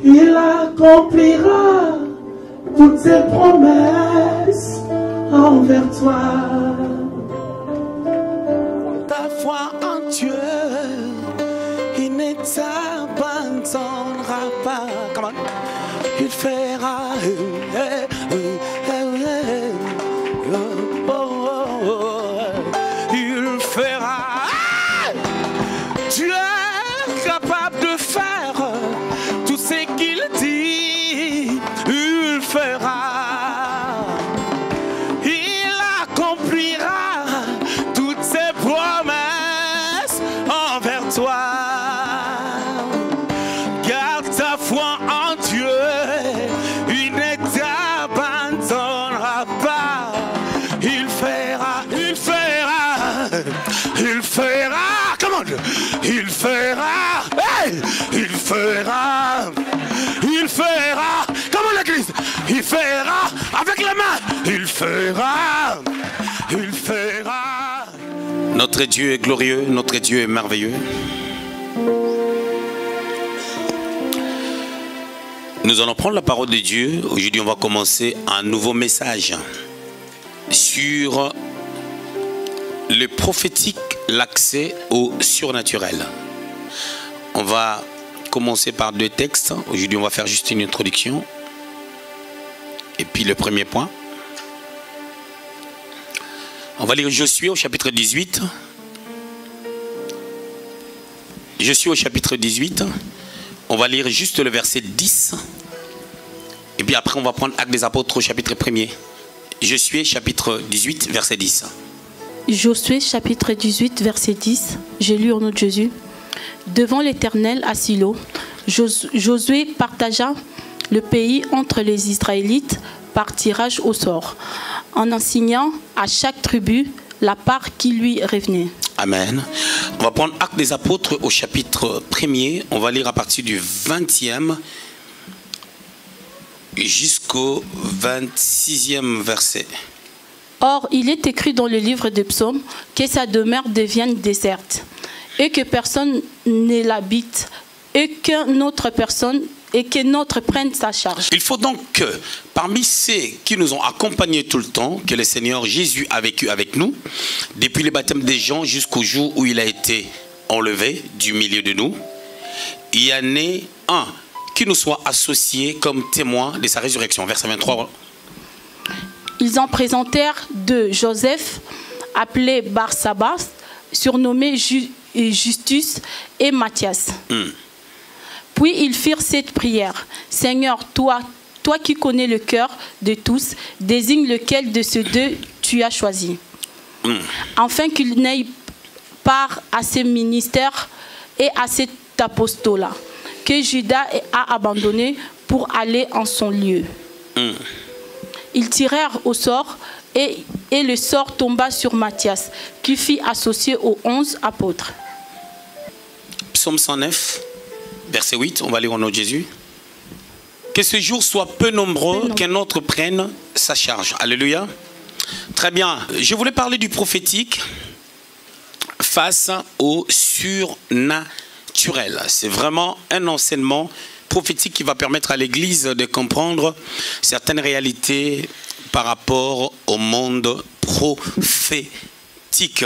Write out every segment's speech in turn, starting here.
il accomplira toutes ses promesses envers toi. Ta foi en Dieu, il ne t'abandonnera pas. Comment? Il fera. Il fera. Dieu est capable de faire tout ce qu'il dit. Il fera. Il accomplira toutes ses promesses envers toi. Garde ta foi en Dieu. Il ne t'abandonnera pas. Il fera. Il fera. Il fera. Comment? Il fera. Hey! Il fera. Il fera. Comment l'église? Il fera. Avec la main. Il fera. Il fera. Notre Dieu est glorieux. Notre Dieu est merveilleux. Nous allons prendre la parole de Dieu. Aujourd'hui, on va commencer un nouveau message sur le prophétique, l'accès au surnaturel. On va commencer par deux textes. Aujourd'hui, on va faire juste une introduction. Et puis le premier point. On va lire Josué au chapitre 18. Josué au chapitre 18. On va lire juste le verset 10. Et puis après, on va prendre Actes des Apôtres au chapitre 1er. Josué chapitre 18, verset 10. Josué chapitre 18, verset 10. J'ai lu au nom de Jésus. Devant l'Éternel à Silo, Josué partagea le pays entre les Israélites par tirage au sort, en assignant à chaque tribu la part qui lui revenait. Amen. On va prendre Actes des Apôtres au chapitre 1er. On va lire à partir du 20e jusqu'au 26e verset. Or, il est écrit dans le livre des psaumes que sa demeure devienne déserte, et que personne ne l'habite, et que notre prenne sa charge. Il faut donc que parmi ceux qui nous ont accompagnés tout le temps, que le Seigneur Jésus a vécu avec nous, depuis le baptême des gens jusqu'au jour où il a été enlevé du milieu de nous, il y en ait un qui nous soit associé comme témoin de sa résurrection. Verset 23. Ils en présentèrent deux, Joseph, appelé Barsabas, surnommé Justus, et Matthias. Puis ils firent cette prière. Seigneur, toi qui connais le cœur de tous, désigne lequel de ces deux tu as choisi. Afin qu'il n'ait part à ce ministère et à cet apostolat que Judas a abandonné pour aller en son lieu. Ils tirèrent au sort et le sort tomba sur Matthias, qui fit associé aux 11 apôtres. Psaume 109, verset 8, on va lire au nom de Jésus. Que ce jour soit peu nombreux, qu'un autre prenne sa charge. Alléluia. Très bien. Je voulais parler du prophétique face au surnaturel. C'est vraiment un enseignement prophétique qui va permettre à l'Église de comprendre certaines réalités par rapport au monde prophétique.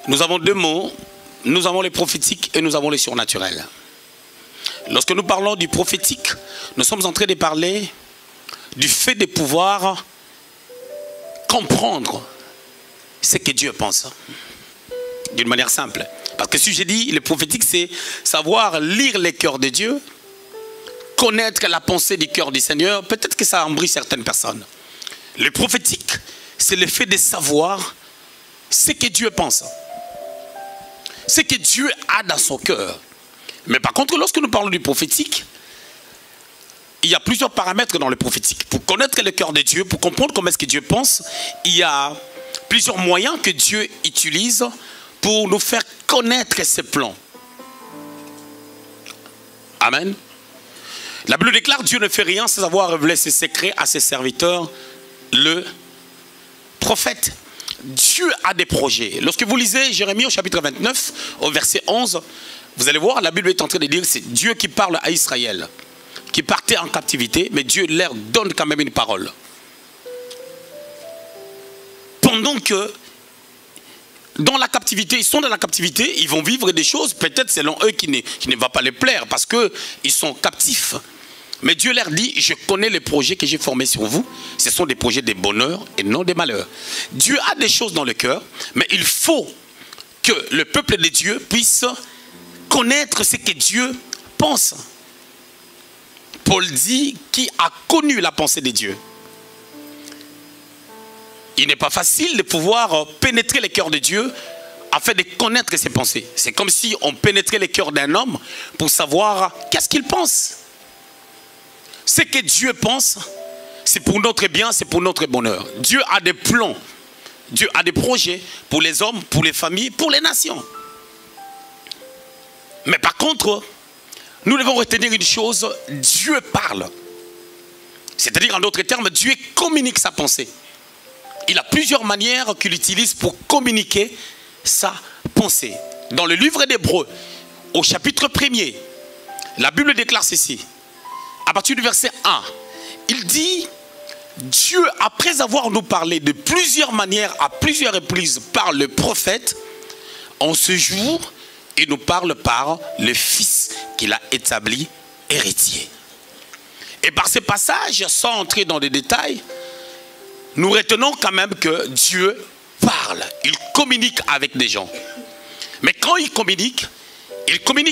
Nous avons deux mots. Nous avons les prophétiques et nous avons les surnaturels. Lorsque nous parlons du prophétique, nous sommes en train de parler du fait de pouvoir comprendre ce que Dieu pense. D'une manière simple. Parce que si j'ai dit, le prophétique, c'est savoir lire les cœurs de Dieu, connaître la pensée du cœur du Seigneur. Peut-être que ça embrouille certaines personnes. Le prophétique, c'est le fait de savoir ce que Dieu pense. Ce que Dieu a dans son cœur. Mais par contre, lorsque nous parlons du prophétique, il y a plusieurs paramètres dans le prophétique. Pour connaître le cœur de Dieu, pour comprendre comment est-ce que Dieu pense, il y a plusieurs moyens que Dieu utilise pour nous faire connaître ses plans. Amen. La Bible déclare: Dieu ne fait rien sans avoir révélé ses secrets à ses serviteurs, le prophète. Dieu a des projets. Lorsque vous lisez Jérémie au chapitre 29, au verset 11, vous allez voir, la Bible est en train de dire que c'est Dieu qui parle à Israël, qui partait en captivité, mais Dieu leur donne quand même une parole. Pendant que, dans la captivité, ils sont dans la captivité, ils vont vivre des choses, peut-être selon eux, qui ne va pas les plaire, parce qu'ils sont captifs. Mais Dieu leur dit, je connais les projets que j'ai formés sur vous. Ce sont des projets de bonheur et non des malheurs. Dieu a des choses dans le cœur, mais il faut que le peuple de Dieu puisse connaître ce que Dieu pense. Paul dit, qui a connu la pensée de Dieu. Il n'est pas facile de pouvoir pénétrer les cœurs de Dieu afin de connaître ses pensées. C'est comme si on pénétrait les cœurs d'un homme pour savoir qu'est-ce qu'il pense. Ce que Dieu pense, c'est pour notre bien, c'est pour notre bonheur. Dieu a des plans, Dieu a des projets pour les hommes, pour les familles, pour les nations. Mais par contre, nous devons retenir une chose, Dieu parle. C'est-à-dire, en d'autres termes, Dieu communique sa pensée. Il a plusieurs manières qu'il utilise pour communiquer sa pensée. Dans le livre d'Hébreux, au chapitre 1er, la Bible déclare ceci. À partir du verset 1, il dit, Dieu, après avoir nous parlé de plusieurs manières, à plusieurs reprises par le prophète, en ce jour, il nous parle par le Fils qu'il a établi héritier. Et par ces passages, sans entrer dans des détails, nous retenons quand même que Dieu parle, il communique avec des gens. Mais quand il communique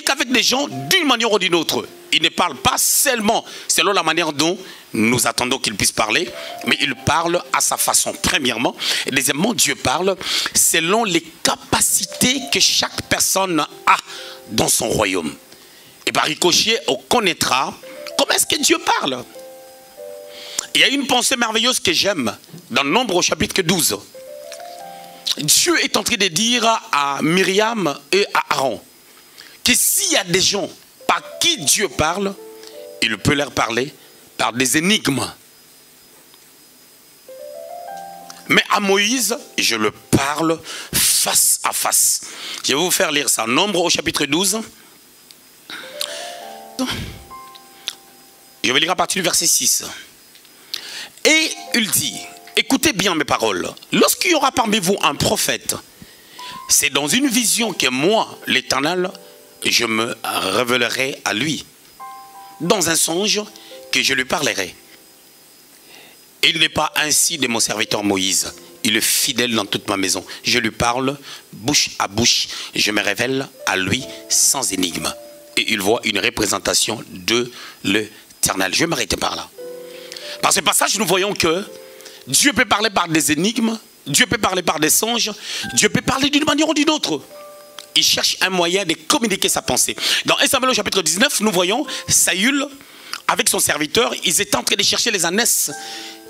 avec des gens d'une manière ou d'une autre. Il ne parle pas seulement selon la manière dont nous attendons qu'il puisse parler, mais il parle à sa façon, premièrement. Et deuxièmement, Dieu parle selon les capacités que chaque personne a dans son royaume. Et par ricochet, on connaîtra comment est-ce que Dieu parle. Il y a une pensée merveilleuse que j'aime dans Nombre au chapitre 12. Dieu est en train de dire à Myriam et à Aaron que s'il y a des gens par qui Dieu parle, il peut leur parler par des énigmes. Mais à Moïse, je le parle face à face. Je vais vous faire lire ça. Nombre au chapitre 12. Je vais lire à partir du verset 6. Et il dit, écoutez bien mes paroles. Lorsqu'il y aura parmi vous un prophète, c'est dans une vision que moi, l'Éternel, je me révélerai à lui. Dans un songe que je lui parlerai. Et il n'est pas ainsi de mon serviteur Moïse. Il est fidèle dans toute ma maison. Je lui parle bouche à bouche. Je me révèle à lui sans énigme. Et il voit une représentation de l'Éternel. Je vais m'arrêter par là. Par ce passage, nous voyons que Dieu peut parler par des énigmes, Dieu peut parler par des songes, Dieu peut parler d'une manière ou d'une autre. Il cherche un moyen de communiquer sa pensée. Dans 1 Samuel au chapitre 19, nous voyons Saül avec son serviteur, ils étaient en train de chercher les ânesses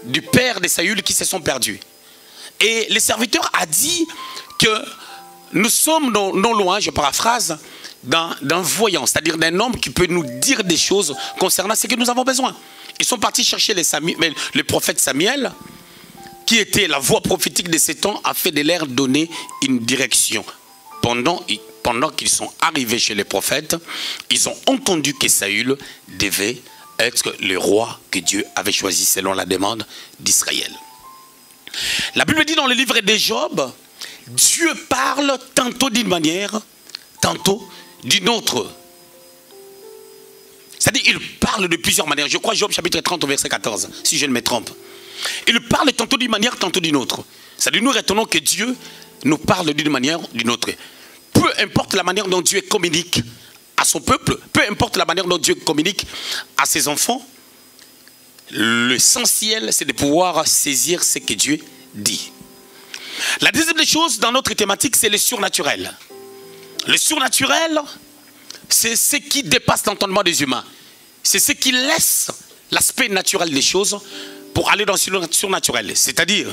du père de Saül qui se sont perdus. Et le serviteur a dit que nous sommes non loin, je paraphrase, d'un voyant, c'est-à-dire d'un homme qui peut nous dire des choses concernant ce que nous avons besoin. Ils sont partis chercher le prophète Samuel, qui était la voix prophétique de ces temps, afin de leur donner une direction. Pendant qu'ils sont arrivés chez les prophètes, ils ont entendu que Saül devait être le roi que Dieu avait choisi selon la demande d'Israël. La Bible dit dans le livre de Job, Dieu parle tantôt d'une manière, tantôt d'une autre. C'est-à-dire qu'il parle de plusieurs manières. Je crois Job chapitre 30 au verset 14, si je ne me trompe. Il parle tantôt d'une manière, tantôt d'une autre. C'est-à-dire nous retenons que Dieu nous parle d'une manière ou d'une autre. Peu importe la manière dont Dieu communique à son peuple, peu importe la manière dont Dieu communique à ses enfants, l'essentiel c'est de pouvoir saisir ce que Dieu dit. La deuxième des choses dans notre thématique, c'est le surnaturel. Le surnaturel, c'est ce qui dépasse l'entendement des humains. C'est ce qui laisse l'aspect naturel des choses pour aller dans le surnaturel. C'est-à-dire,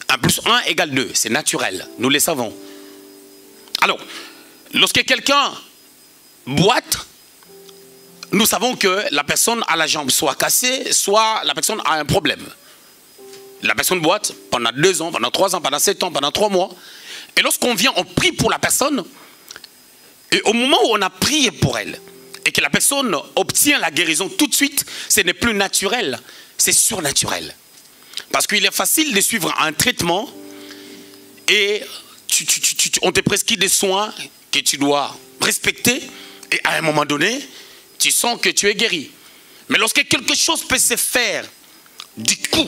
1 plus 1 égale 2, c'est naturel, nous le savons. Alors, lorsque quelqu'un boite, nous savons que la personne a la jambe soit cassée, soit la personne a un problème. La personne boite pendant 2 ans, pendant 3 ans, pendant 7 ans, pendant 3 mois. Et lorsqu'on vient, on prie pour la personne. Et au moment où on a prié pour elle, et que la personne obtient la guérison tout de suite, ce n'est plus naturel, c'est surnaturel. Parce qu'il est facile de suivre un traitement et on te prescrit des soins que tu dois respecter et à un moment donné, tu sens que tu es guéri. Mais lorsque quelque chose peut se faire, du coup,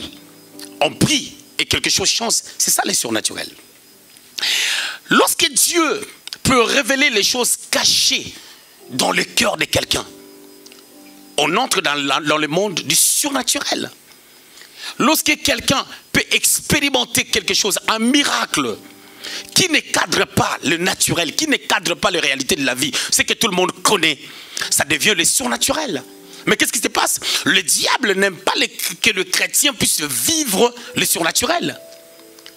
on prie et quelque chose change, c'est ça le surnaturel. Lorsque Dieu peut révéler les choses cachées dans le cœur de quelqu'un, on entre dans le monde du surnaturel. Lorsque quelqu'un peut expérimenter quelque chose, un miracle, qui ne cadre pas le naturel, qui ne cadre pas les réalités de la vie, c'est que tout le monde connaît, ça devient le surnaturel. Mais qu'est-ce qui se passe? Le diable n'aime pas que le chrétien puisse vivre le surnaturel.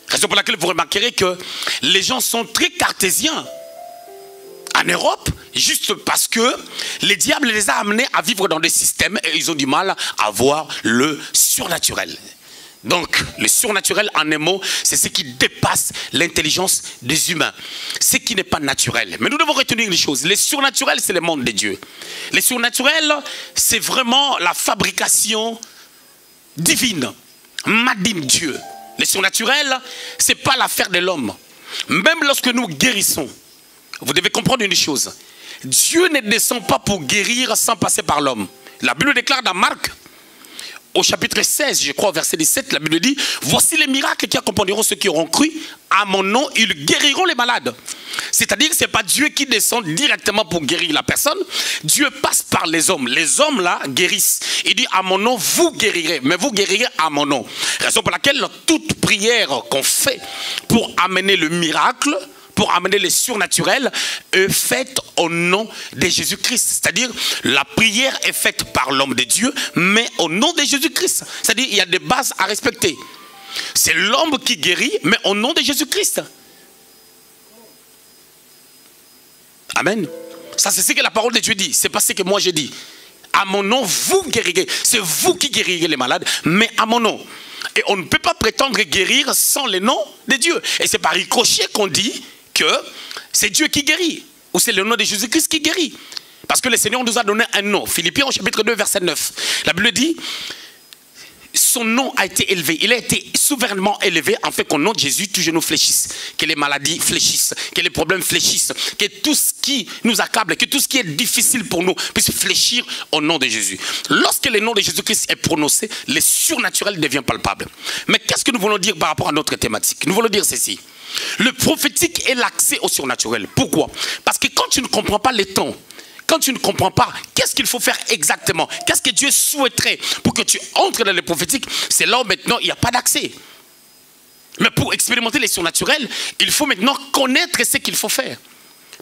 Raison pour laquelle vous remarquerez que les gens sont très cartésiens en Europe, juste parce que le diable les a amenés à vivre dans des systèmes et ils ont du mal à voir le surnaturel. Donc, le surnaturel, en un mot, c'est ce qui dépasse l'intelligence des humains. Ce qui n'est pas naturel. Mais nous devons retenir les choses. Le surnaturel, c'est le monde de Dieu. Le surnaturel, c'est vraiment la fabrication divine. Made in Dieu. Le surnaturel, ce n'est pas l'affaire de l'homme. Même lorsque nous guérissons, vous devez comprendre une chose. Dieu ne descend pas pour guérir sans passer par l'homme. La Bible déclare dans Marc, au chapitre 16, je crois, au verset 17, la Bible dit, voici les miracles qui accompagneront ceux qui auront cru. À mon nom, ils guériront les malades. C'est-à-dire que ce n'est pas Dieu qui descend directement pour guérir la personne. Dieu passe par les hommes. Les hommes là guérissent. Il dit, à mon nom, vous guérirez. Mais vous guérirez à mon nom. Raison pour laquelle toute prière qu'on fait pour amener le miracle, pour amener le surnaturel, est faite au nom de Jésus-Christ. C'est-à-dire, la prière est faite par l'homme de Dieu, mais au nom de Jésus-Christ. C'est-à-dire, il y a des bases à respecter. C'est l'homme qui guérit, mais au nom de Jésus-Christ. Amen. Ça, c'est ce que la parole de Dieu dit. C'est pas ce que moi j'ai dit. À mon nom, vous guérirez. C'est vous qui guérirez les malades, mais à mon nom. Et on ne peut pas prétendre guérir sans le nom de Dieu. Et c'est par ricochet qu'on dit que c'est Dieu qui guérit, ou c'est le nom de Jésus-Christ qui guérit. Parce que le Seigneur nous a donné un nom. Philippiens au chapitre 2, verset 9. La Bible dit, son nom a été élevé. Il a été souverainement élevé en fait qu'au nom de Jésus, tous genoux fléchissent. Que les maladies fléchissent, que les problèmes fléchissent, que tout ce qui nous accable, que tout ce qui est difficile pour nous puisse fléchir au nom de Jésus. Lorsque le nom de Jésus-Christ est prononcé, le surnaturel devient palpable. Mais qu'est-ce que nous voulons dire par rapport à notre thématique? Nous voulons dire ceci. Le prophétique est l'accès au surnaturel. Pourquoi? Parce que quand tu ne comprends pas les temps, quand tu ne comprends pas qu'est-ce qu'il faut faire exactement, qu'est-ce que Dieu souhaiterait pour que tu entres dans le prophétique, c'est là où maintenant il n'y a pas d'accès. Mais pour expérimenter les surnaturels, il faut maintenant connaître ce qu'il faut faire.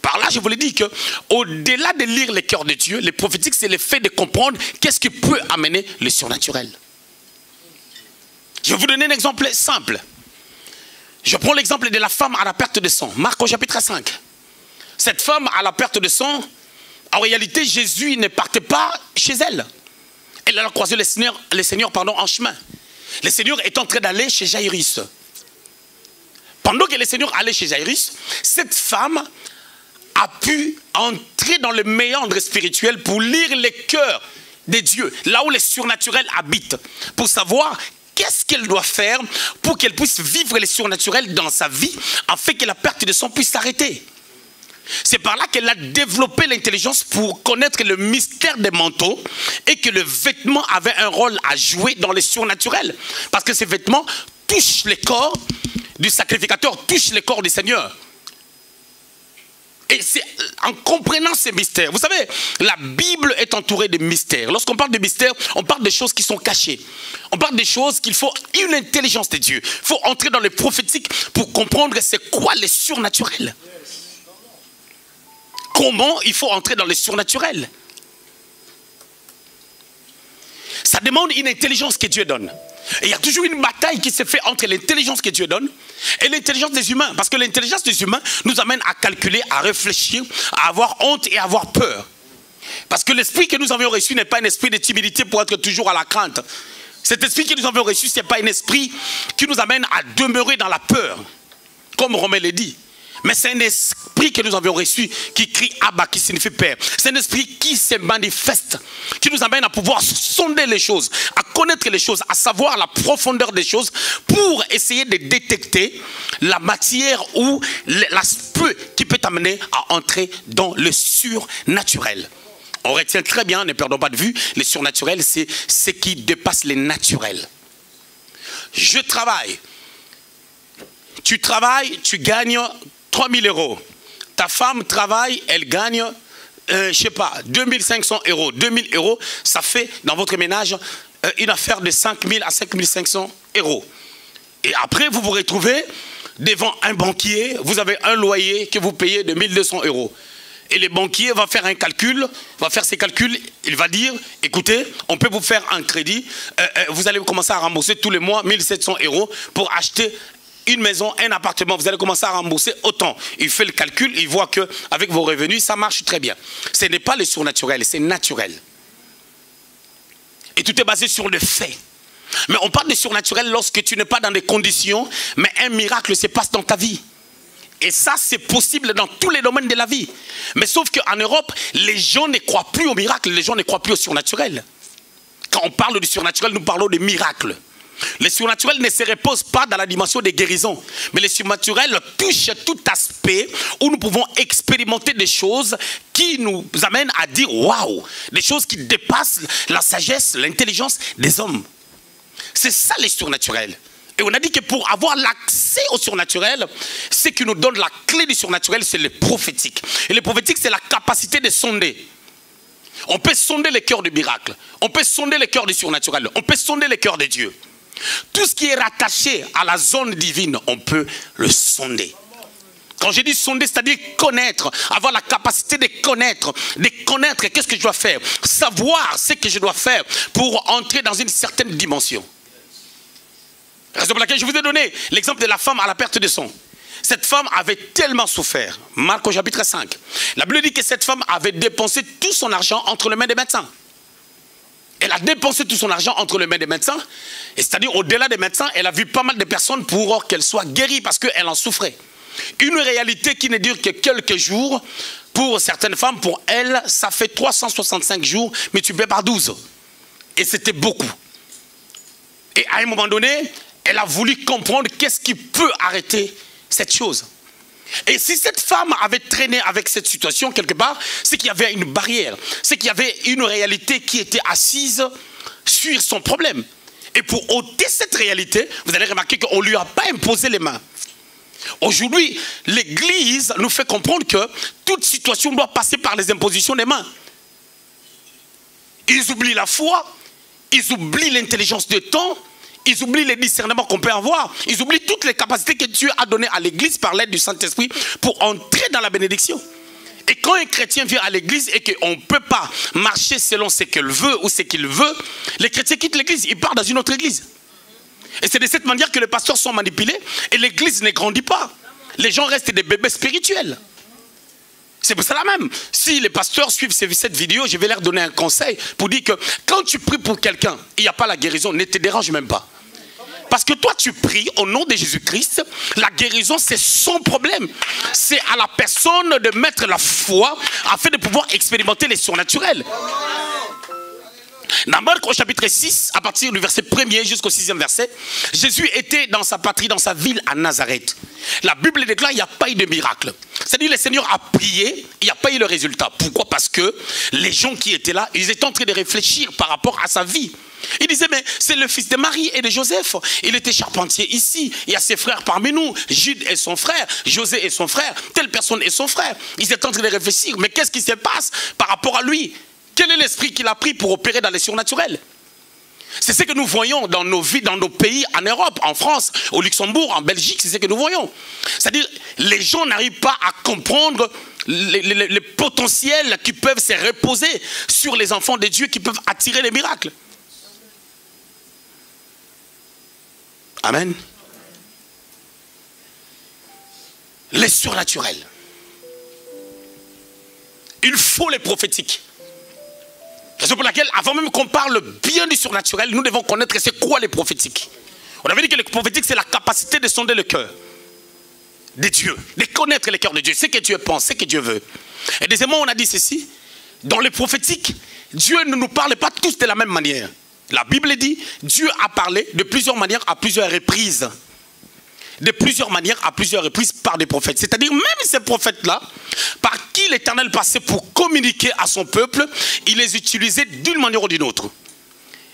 Par là, je vous l'ai dit qu'au-delà de lire les cœurs de Dieu, le prophétique, c'est le fait de comprendre qu'est-ce qui peut amener le surnaturel. Je vais vous donner un exemple simple. Je prends l'exemple de la femme à la perte de sang. Marc au chapitre 5. Cette femme à la perte de sang, en réalité, Jésus ne partait pas chez elle. Elle a croisé le Seigneur en chemin. Le Seigneur est en train d'aller chez Jairus. Pendant que le Seigneur allait chez Jairus, cette femme a pu entrer dans le méandre spirituel pour lire les cœurs de Dieu, là où le surnaturel habite, pour savoir qu'est-ce qu'elle doit faire pour qu'elle puisse vivre le surnaturel dans sa vie, afin que la perte de sang puisse s'arrêter. C'est par là qu'elle a développé l'intelligence pour connaître le mystère des manteaux et que le vêtement avait un rôle à jouer dans le surnaturel. Parce que ces vêtements touchent le corps du sacrificateur, touchent le corps du Seigneur. Et c'est en comprenant ces mystères. Vous savez, la Bible est entourée de mystères. Lorsqu'on parle de mystères, on parle de choses qui sont cachées. On parle des choses qu'il faut une intelligence de Dieu. Il faut entrer dans le prophétique pour comprendre c'est quoi le surnaturel. Comment il faut entrer dans le surnaturel. Ça demande une intelligence que Dieu donne. Et il y a toujours une bataille qui se fait entre l'intelligence que Dieu donne et l'intelligence des humains. Parce que l'intelligence des humains nous amène à calculer, à réfléchir, à avoir honte et à avoir peur. Parce que l'esprit que nous avions reçu n'est pas un esprit de timidité pour être toujours à la crainte. Cet esprit que nous avons reçu, ce n'est pas un esprit qui nous amène à demeurer dans la peur, comme Romain le dit. Mais c'est un esprit que nous avons reçu qui crie Abba, qui signifie Père. C'est un esprit qui se manifeste, qui nous amène à pouvoir sonder les choses, à connaître les choses, à savoir la profondeur des choses pour essayer de détecter la matière ou l'aspect qui peut t'amener à entrer dans le surnaturel. On retient très bien, ne perdons pas de vue, le surnaturel, c'est ce qui dépasse les naturels. Je travaille. Tu travailles, tu gagnes 3 000 euros. Ta femme travaille, elle gagne, je ne sais pas, 2 500 euros. 2 000 euros, ça fait dans votre ménage une affaire de 5 000 à 5 500 euros. Et après, vous vous retrouvez devant un banquier, vous avez un loyer que vous payez de 1 200 euros. Et le banquier va faire un calcul, va faire ses calculs, il va dire, écoutez, on peut vous faire un crédit, vous allez commencer à rembourser tous les mois 1 700 euros pour acheter une maison, un appartement, vous allez commencer à rembourser autant. Il fait le calcul, il voit qu'avec vos revenus, ça marche très bien. Ce n'est pas le surnaturel, c'est naturel. Et tout est basé sur le fait. Mais on parle de surnaturel lorsque tu n'es pas dans des conditions, mais un miracle se passe dans ta vie. Et ça, c'est possible dans tous les domaines de la vie. Mais sauf qu'en Europe, les gens ne croient plus au miracle, les gens ne croient plus au surnaturel. Quand on parle du surnaturel, nous parlons de miracles. Le surnaturel ne se repose pas dans la dimension des guérisons, mais le surnaturel touche tout aspect où nous pouvons expérimenter des choses qui nous amènent à dire waouh, des choses qui dépassent la sagesse, l'intelligence des hommes. C'est ça le surnaturel. Et on a dit que pour avoir l'accès au surnaturel, ce qui nous donne la clé du surnaturel, c'est le prophétique. Et le prophétique, c'est la capacité de sonder. On peut sonder les cœurs du miracle, on peut sonder les cœurs du surnaturel, on peut sonder les cœurs de Dieu. Tout ce qui est rattaché à la zone divine, on peut le sonder. Quand je dis sonder, c'est-à-dire connaître, avoir la capacité de connaître qu'est-ce que je dois faire, savoir ce que je dois faire pour entrer dans une certaine dimension. Raison pour laquelle je vous ai donné l'exemple de la femme à la perte de sang. Cette femme avait tellement souffert. Marc au chapitre 5. La Bible dit que cette femme avait dépensé tout son argent entre les mains des médecins. Elle a dépensé tout son argent entre les mains des médecins. C'est-à-dire au-delà des médecins, elle a vu pas mal de personnes pour qu'elle soit guérie parce qu'elle en souffrait. Une réalité qui ne dure que quelques jours. Pour certaines femmes, pour elles, ça fait 365 jours, mais tu paies par 12. Et c'était beaucoup. Et à un moment donné, elle a voulu comprendre qu'est-ce qui peut arrêter cette chose. Et si cette femme avait traîné avec cette situation quelque part, c'est qu'il y avait une barrière, c'est qu'il y avait une réalité qui était assise sur son problème. Et pour ôter cette réalité, vous allez remarquer qu'on ne lui a pas imposé les mains. Aujourd'hui, l'Église nous fait comprendre que toute situation doit passer par les impositions des mains. Ils oublient la foi, ils oublient l'intelligence du temps, ils oublient les discernements qu'on peut avoir. Ils oublient toutes les capacités que Dieu a données à l'Église par l'aide du Saint-Esprit pour entrer dans la bénédiction. Et quand un chrétien vient à l'église et qu'on ne peut pas marcher selon ce qu'elle veut ou ce qu'il veut, les chrétiens quittent l'église, ils partent dans une autre église. Et c'est de cette manière que les pasteurs sont manipulés et l'église ne grandit pas. Les gens restent des bébés spirituels. C'est pour cela même, si les pasteurs suivent cette vidéo, je vais leur donner un conseil pour dire que quand tu pries pour quelqu'un, il n'y a pas la guérison, ne te dérange même pas. Parce que toi tu pries au nom de Jésus-Christ, la guérison c'est son problème. C'est à la personne de mettre la foi afin de pouvoir expérimenter les surnaturels. Dans Marc au chapitre 6, à partir du verset 1er jusqu'au 6e verset, Jésus était dans sa patrie, dans sa ville à Nazareth. La Bible déclare qu'il n'y a pas eu de miracle. C'est-à-dire le Seigneur a prié, il n'y a pas eu le résultat. Pourquoi? Parce que les gens qui étaient là, ils étaient en train de réfléchir par rapport à sa vie. Ils disaient, mais c'est le fils de Marie et de Joseph. Il était charpentier ici. Il y a ses frères parmi nous. Jude est son frère. José est son frère. Telle personne est son frère. Ils étaient en train de réfléchir. Mais qu'est-ce qui se passe par rapport à lui? Quel est l'esprit qu'il a pris pour opérer dans les surnaturels? C'est ce que nous voyons dans nos vies, dans nos pays, en Europe, en France, au Luxembourg, en Belgique, c'est ce que nous voyons. C'est-à-dire, les gens n'arrivent pas à comprendre les potentiels qui peuvent se reposer sur les enfants de Dieu, qui peuvent attirer les miracles. Amen. Les surnaturels. Il faut les prophétiques. C'est pour laquelle, avant même qu'on parle bien du surnaturel, nous devons connaître c'est quoi les prophétiques. On avait dit que les prophétiques, c'est la capacité de sonder le cœur de Dieu, de connaître le cœur de Dieu, ce que Dieu pense, ce que Dieu veut. Et deuxièmement, on a dit ceci, dans les prophétiques, Dieu ne nous parle pas tous de la même manière. La Bible dit, Dieu a parlé de plusieurs manières à plusieurs reprises. De plusieurs manières à plusieurs reprises par des prophètes. C'est-à-dire même ces prophètes-là, par qui l'Éternel passait pour communiquer à son peuple, il les utilisait d'une manière ou d'une autre.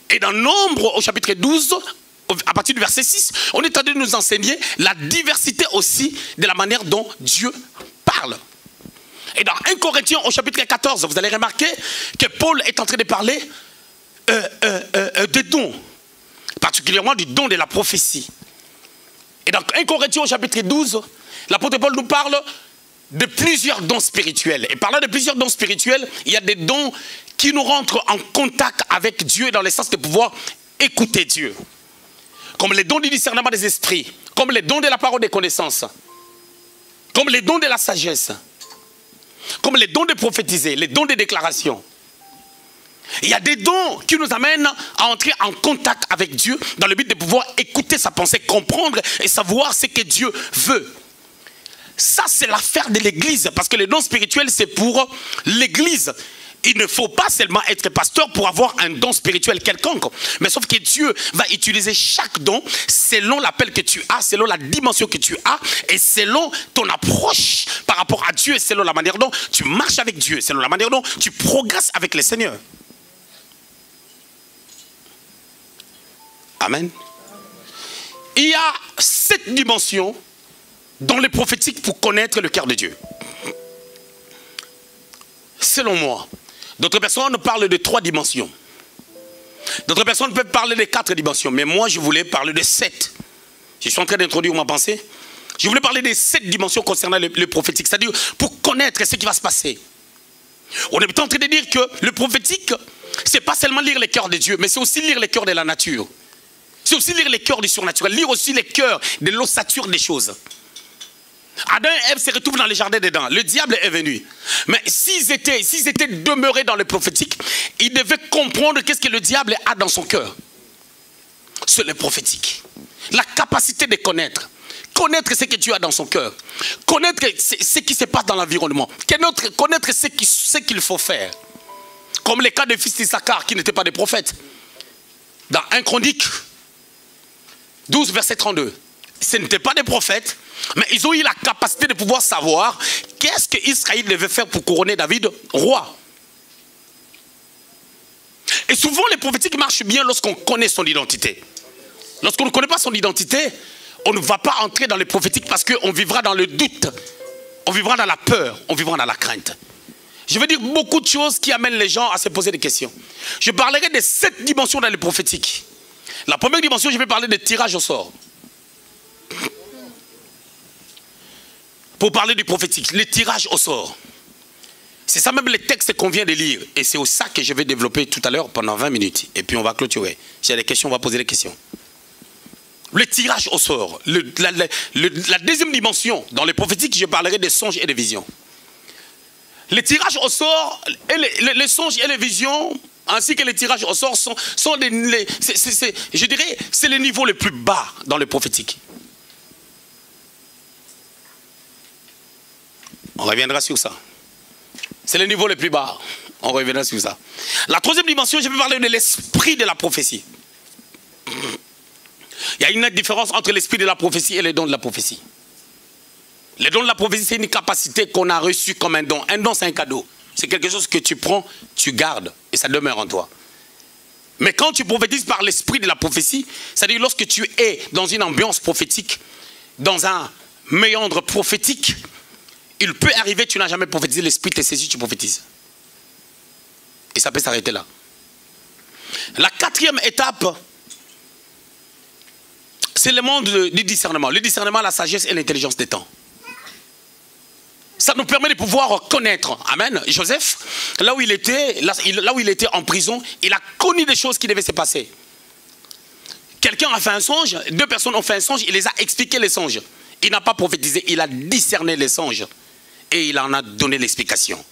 Et dans Nombre, au chapitre 12, à partir du verset 6, on est en train de nous enseigner la diversité aussi de la manière dont Dieu parle. Et dans 1 Corinthiens, au chapitre 14, vous allez remarquer que Paul est en train de parler des dons, particulièrement du don de la prophétie. Et dans 1 Corinthiens au chapitre 12, l'apôtre Paul nous parle de plusieurs dons spirituels. Et parlant de plusieurs dons spirituels, il y a des dons qui nous rentrent en contact avec Dieu dans le sens de pouvoir écouter Dieu. Comme les dons du discernement des esprits, comme les dons de la parole des connaissances, comme les dons de la sagesse, comme les dons de prophétiser, les dons de déclaration. Il y a des dons qui nous amènent à entrer en contact avec Dieu dans le but de pouvoir écouter sa pensée, comprendre et savoir ce que Dieu veut. Ça, c'est l'affaire de l'Église, parce que les dons spirituels, c'est pour l'Église. Il ne faut pas seulement être pasteur pour avoir un don spirituel quelconque, mais sauf que Dieu va utiliser chaque don selon l'appel que tu as, selon la dimension que tu as, et selon ton approche par rapport à Dieu, selon la manière dont tu marches avec Dieu, selon la manière dont tu progresses avec le Seigneur. Amen. Il y a 7 dimensions dans les prophétiques pour connaître le cœur de Dieu. Selon moi, d'autres personnes parlent de 3 dimensions. D'autres personnes peuvent parler de 4 dimensions. Mais moi, je voulais parler de 7. Je suis en train d'introduire ma pensée. Je voulais parler des 7 dimensions concernant le prophétique. C'est-à-dire pour connaître ce qui va se passer. On est en train de dire que le prophétique, ce n'est pas seulement lire les cœurs de Dieu, mais c'est aussi lire les cœurs de la nature. C'est aussi lire les cœurs du surnaturel, lire aussi les cœurs de l'ossature des choses. Adam et Ève se retrouvent dans le jardin d'Éden. Le diable est venu. Mais s'ils étaient demeurés dans le prophétique, ils devaient comprendre qu'est-ce que le diable a dans son cœur. C'est le prophétique. La capacité de connaître. Connaître ce que Dieu a dans son cœur. Connaître ce qui se passe dans l'environnement. Connaître ce qu'il faut faire. Comme les cas des fils d'Issachar qui n'étaient pas des prophètes. Dans 1 Chronique 12, verset 32. Ce n'étaient pas des prophètes, mais ils ont eu la capacité de pouvoir savoir qu'est-ce qu'Israël devait faire pour couronner David roi. Et souvent les prophétiques marchent bien lorsqu'on connaît son identité. Lorsqu'on ne connaît pas son identité, on ne va pas entrer dans les prophétiques parce qu'on vivra dans le doute, on vivra dans la peur, on vivra dans la crainte. Je veux dire beaucoup de choses qui amènent les gens à se poser des questions. Je parlerai de 7 dimensions dans les prophétiques. La première dimension, je vais parler de tirage au sort. Pour parler du prophétique, le tirage au sort. C'est ça même les textes qu'on vient de lire. Et c'est ça que je vais développer tout à l'heure pendant 20 minutes. Et puis on va clôturer. S'il y a des questions, on va poser des questions. Le tirage au sort. La deuxième dimension, dans les prophétiques, je parlerai des songes et des visions. Les tirages au sort, et les songes et les visions, ainsi que les tirages au sort, sont je dirais, c'est le niveau le plus bas dans le prophétique. On reviendra sur ça. C'est le niveau le plus bas. On reviendra sur ça. La troisième dimension, je vais parler de l'esprit de la prophétie. Il y a une nette différence entre l'esprit de la prophétie et les dons de la prophétie. Les dons de la prophétie, c'est une capacité qu'on a reçue comme un don. Un don, c'est un cadeau. C'est quelque chose que tu prends, tu gardes et ça demeure en toi. Mais quand tu prophétises par l'esprit de la prophétie, c'est-à-dire lorsque tu es dans une ambiance prophétique, dans un méandre prophétique, il peut arriver, tu n'as jamais prophétisé, l'esprit te saisit, tu prophétises. Et ça peut s'arrêter là. La quatrième étape, c'est le monde du discernement. Le discernement, la sagesse et l'intelligence des temps. Ça nous permet de pouvoir connaître. Amen. Joseph, là où il était en prison, il a connu des choses qui devaient se passer. Quelqu'un a fait un songe, 2 personnes ont fait un songe, il les a expliqué les songes. Il n'a pas prophétisé, il a discerné les songes. Et il en a donné l'explication.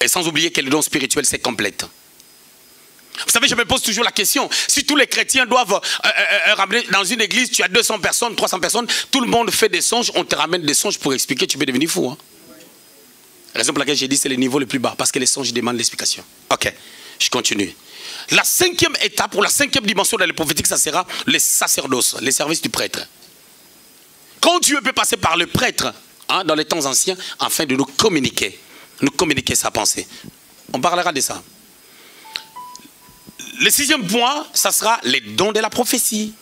Et sans oublier que le don spirituel, c'est complète. Vous savez, je me pose toujours la question, si tous les chrétiens doivent ramener dans une église, tu as 200 personnes, 300 personnes, tout le monde fait des songes, on te ramène des songes pour expliquer, tu peux devenir fou. Hein? La raison pour laquelle j'ai dit c'est le niveau le plus bas, parce que les songes demandent l'explication. Ok, je continue. La cinquième étape, ou la cinquième dimension dans le prophétique, ça sera les sacerdoces, les services du prêtre. Quand Dieu peut passer par le prêtre, hein, dans les temps anciens, afin de nous communiquer sa pensée. On parlera de ça. Le sixième point, ça sera les dons de la prophétie.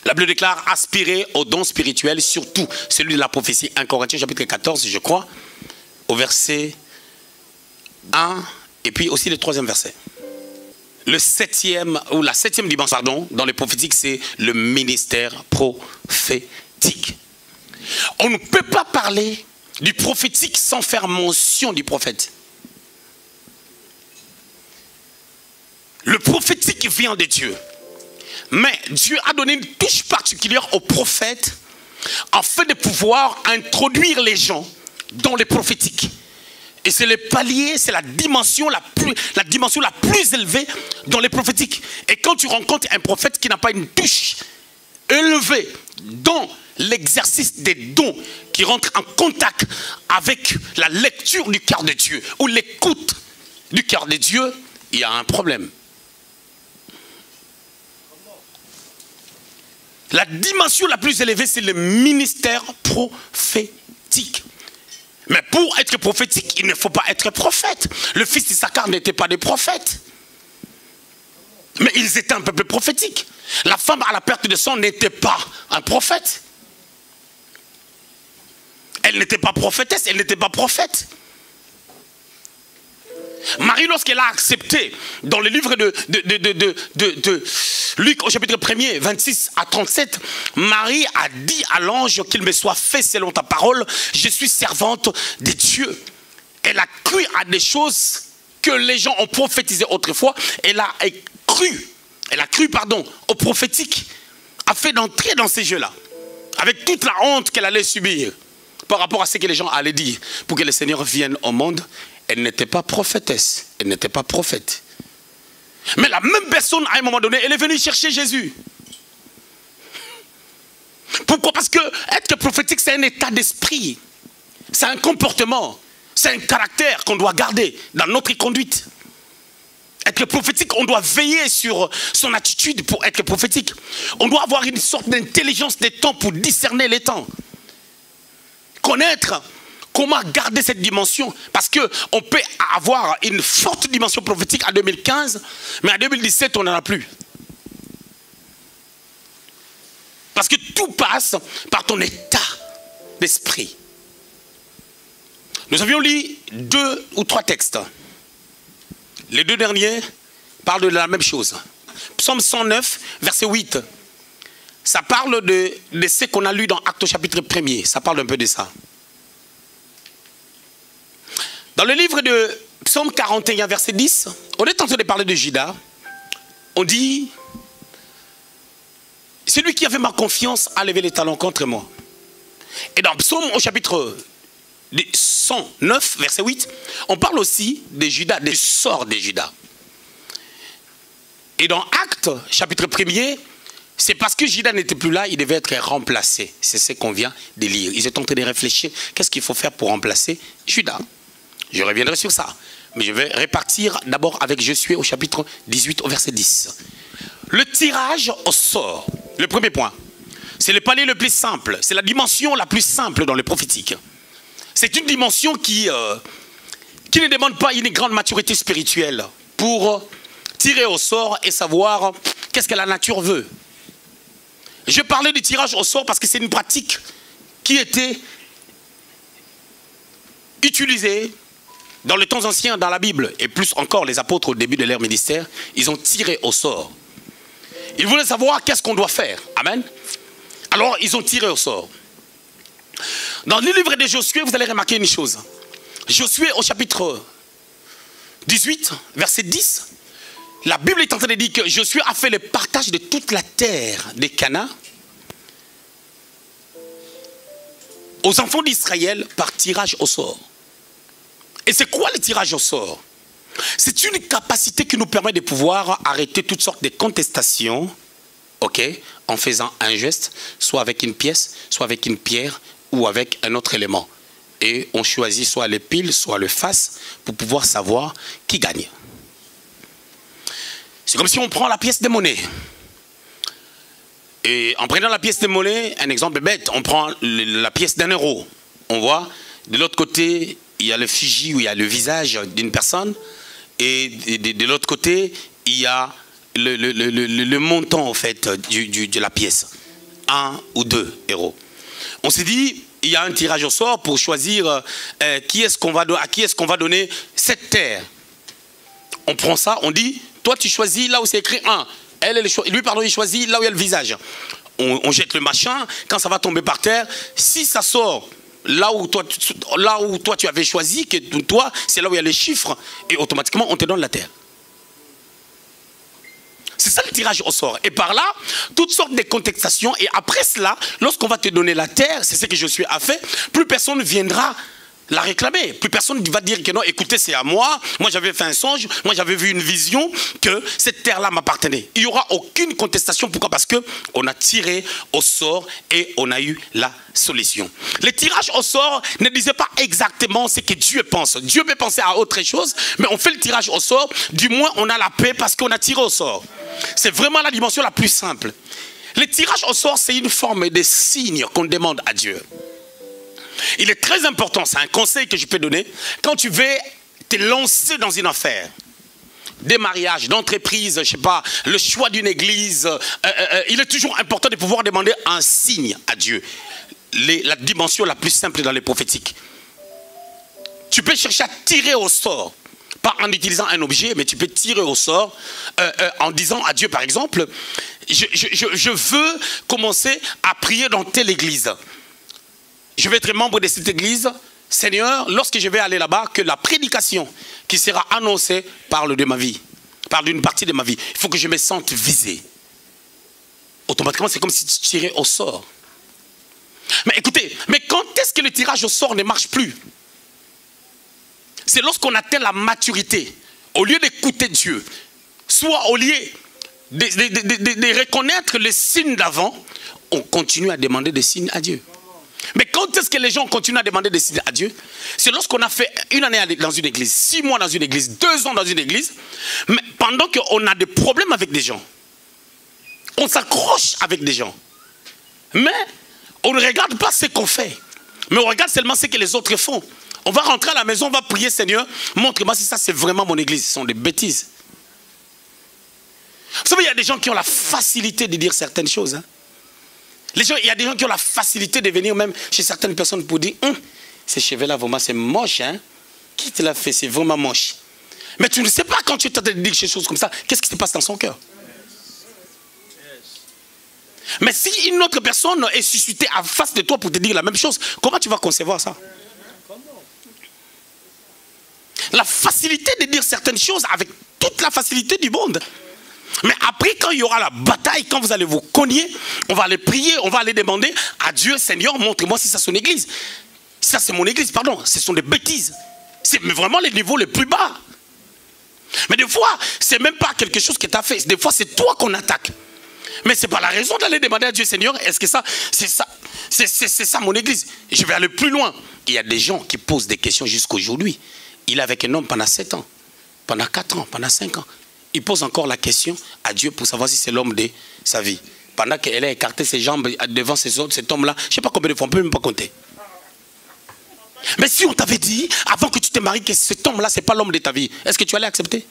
La Bible déclare aspirer aux dons spirituels, surtout celui de la prophétie. 1 Corinthiens chapitre 14, je crois, au verset 1, et puis aussi le troisième verset. Le septième, ou la septième dimension, pardon, dans les prophétiques, c'est le ministère prophétique. On ne peut pas parler du prophétique sans faire mention du prophète. Le prophétique vient de Dieu. Mais Dieu a donné une touche particulière au prophète afin de pouvoir introduire les gens dans les prophétiques. Et c'est le palier, c'est la dimension la plus élevée dans les prophétiques. Et quand tu rencontres un prophète qui n'a pas une touche élevée dans l'exercice des dons, qui rentre en contact avec la lecture du cœur de Dieu ou l'écoute du cœur de Dieu, il y a un problème. La dimension la plus élevée, c'est le ministère prophétique. Mais pour être prophétique, il ne faut pas être prophète. Le fils d'Issachar n'était pas des prophètes. Mais ils étaient un peuple prophétique. La femme à la perte de sang n'était pas un prophète. Elle n'était pas prophétesse, elle n'était pas prophète. Marie, lorsqu'elle a accepté, dans le livre de Luc au chapitre 1er, 26 à 37, Marie a dit à l'ange qu'il me soit fait selon ta parole, je suis servante de Dieu. Elle a cru à des choses que les gens ont prophétisées autrefois. Elle a cru au prophétique, afin d'entrer dans ces jeux-là, avec toute la honte qu'elle allait subir par rapport à ce que les gens allaient dire, pour que le Seigneur vienne au monde. Elle n'était pas prophétesse, elle n'était pas prophète. Mais la même personne, à un moment donné, elle est venue chercher Jésus. Pourquoi? Parce que être prophétique, c'est un état d'esprit. C'est un comportement. C'est un caractère qu'on doit garder dans notre conduite. Être prophétique, on doit veiller sur son attitude pour être prophétique. On doit avoir une sorte d'intelligence des temps pour discerner les temps. Connaître comment garder cette dimension? Parce qu'on peut avoir une forte dimension prophétique en 2015, mais en 2017, on n'en a plus. Parce que tout passe par ton état d'esprit. Nous avions lu 2 ou 3 textes. Les 2 derniers parlent de la même chose. Psaume 109, verset 8. Ça parle de ce qu'on a lu dans Actes au chapitre 1er. Ça parle un peu de ça. Dans le livre de Psaume 41, verset 10, on est en train de parler de Judas. On dit, celui qui avait ma confiance a levé les talons contre moi. Et dans Psaume au chapitre 109, verset 8, on parle aussi de Judas, des sorts de Judas. Et dans Actes, chapitre 1er, c'est parce que Judas n'était plus là, il devait être remplacé. C'est ce qu'on vient de lire. Ils étaient en train de réfléchir, qu'est-ce qu'il faut faire pour remplacer Judas? Je reviendrai sur ça. Mais je vais répartir d'abord avec Josué au chapitre 18 au verset 10. Le tirage au sort, le premier point, c'est le palier le plus simple. C'est la dimension la plus simple dans le prophétique. C'est une dimension qui ne demande pas une grande maturité spirituelle pour tirer au sort et savoir qu'est-ce que la nature veut. Je parlais du tirage au sort parce que c'est une pratique qui était utilisée dans les temps anciens, dans la Bible, et plus encore les apôtres au début de leur ministère, ils ont tiré au sort. Ils voulaient savoir qu'est-ce qu'on doit faire. Amen. Alors, ils ont tiré au sort. Dans le livre de Josué, vous allez remarquer une chose. Josué, au chapitre 18, verset 10, la Bible est en train de dire que Josué a fait le partage de toute la terre des Canaan aux enfants d'Israël par tirage au sort. Et c'est quoi le tirage au sort? C'est une capacité qui nous permet de pouvoir arrêter toutes sortes de contestations, ok, en faisant un geste, soit avec une pièce, soit avec une pierre ou avec un autre élément. Et on choisit soit le pile, soit le face pour pouvoir savoir qui gagne. C'est comme si on prend la pièce de monnaie. Et en prenant la pièce de monnaie, un exemple bête, on prend la pièce d'1 euro. On voit, de l'autre côté, il y a le figie où il y a le visage d'une personne. Et de l'autre côté, il y a le montant en fait de la pièce. 1 ou 2 euros. On s'est dit, il y a un tirage au sort pour choisir à qui est-ce qu'on va donner cette terre. On prend ça, on dit, toi tu choisis là où c'est écrit 1. Lui, pardon, il choisit là où il y a le visage. On jette le machin, quand ça va tomber par terre, si ça sort là où toi tu avais choisi, que toi, c'est là où il y a les chiffres, et automatiquement, on te donne la terre. C'est ça le tirage au sort. Et par là, toutes sortes de contestations. Et après cela, lorsqu'on va te donner la terre, c'est ce que Josué a fait, plus personne ne viendra la réclamer. Plus personne ne va dire que non, écoutez, c'est à moi. Moi, j'avais fait un songe. Moi, j'avais vu une vision que cette terre-là m'appartenait. Il n'y aura aucune contestation. Pourquoi? Parce qu'on a tiré au sort et on a eu la solution. Le tirage au sort ne disait pas exactement ce que Dieu pense. Dieu peut penser à autre chose, mais on fait le tirage au sort. Du moins, on a la paix parce qu'on a tiré au sort. C'est vraiment la dimension la plus simple. Le tirage au sort, c'est une forme de signe qu'on demande à Dieu. Il est très important, c'est un conseil que je peux donner, quand tu veux te lancer dans une affaire, des mariages, d'entreprise, je ne sais pas, le choix d'une église, il est toujours important de pouvoir demander un signe à Dieu. La dimension la plus simple dans les prophétiques. Tu peux chercher à tirer au sort, pas en utilisant un objet, mais tu peux tirer au sort en disant à Dieu, par exemple, je veux commencer à prier dans telle église. Je vais être membre de cette église. Seigneur, lorsque je vais aller là-bas, que la prédication qui sera annoncée parle de ma vie, parle d'une partie de ma vie. Il faut que je me sente visé. Automatiquement, c'est comme si tu tirais au sort. Mais écoutez, mais quand est-ce que le tirage au sort ne marche plus? C'est lorsqu'on atteint la maturité. Au lieu d'écouter Dieu, soit au lieu de reconnaître les signes d'avant, on continue à demander des signes à Dieu. Mais quand est-ce que les gens continuent à demander des signes à Dieu? C'est lorsqu'on a fait 1 année dans une église, 6 mois dans une église, 2 ans dans une église, mais pendant qu'on a des problèmes avec des gens. On s'accroche avec des gens. Mais on ne regarde pas ce qu'on fait. Mais on regarde seulement ce que les autres font. On va rentrer à la maison, on va prier, Seigneur, montre-moi si ça c'est vraiment mon église. Ce sont des bêtises. Vous savez, il y a des gens qui ont la facilité de dire certaines choses. Hein. Il y a des gens qui ont la facilité de venir même chez certaines personnes pour dire ces cheveux-là, vraiment, c'est moche. Hein? Qui te l'a fait? C'est vraiment moche. Mais tu ne sais pas quand tu es en train de dire quelque chose comme ça, qu'est-ce qui se passe dans son cœur? Mais si une autre personne est suscitée en face de toi pour te dire la même chose, comment tu vas concevoir ça? La facilité de dire certaines choses avec toute la facilité du monde. Mais après, quand il y aura la bataille, quand vous allez vous cogner, on va aller prier, on va aller demander à Dieu, Seigneur, montre-moi si ça c'est son église. Si ça c'est mon église, pardon, ce sont des bêtises. C'est vraiment les niveaux les plus bas. Mais des fois, c'est même pas quelque chose que tu as fait. Des fois, c'est toi qu'on attaque. Mais ce n'est pas la raison d'aller demander à Dieu, Seigneur, est-ce que ça, c'est ça mon église? Et je vais aller plus loin. Il y a des gens qui posent des questions jusqu'aujourd'hui. Il est avec un homme pendant 7 ans, pendant 4 ans, pendant 5 ans. Il pose encore la question à Dieu pour savoir si c'est l'homme de sa vie. Pendant qu'elle a écarté ses jambes devant cet homme-là, je ne sais pas combien de fois, on ne peut même pas compter. Mais si on t'avait dit, avant que tu te maries, que cet homme-là, ce n'est pas l'homme de ta vie, est-ce que tu allais accepter?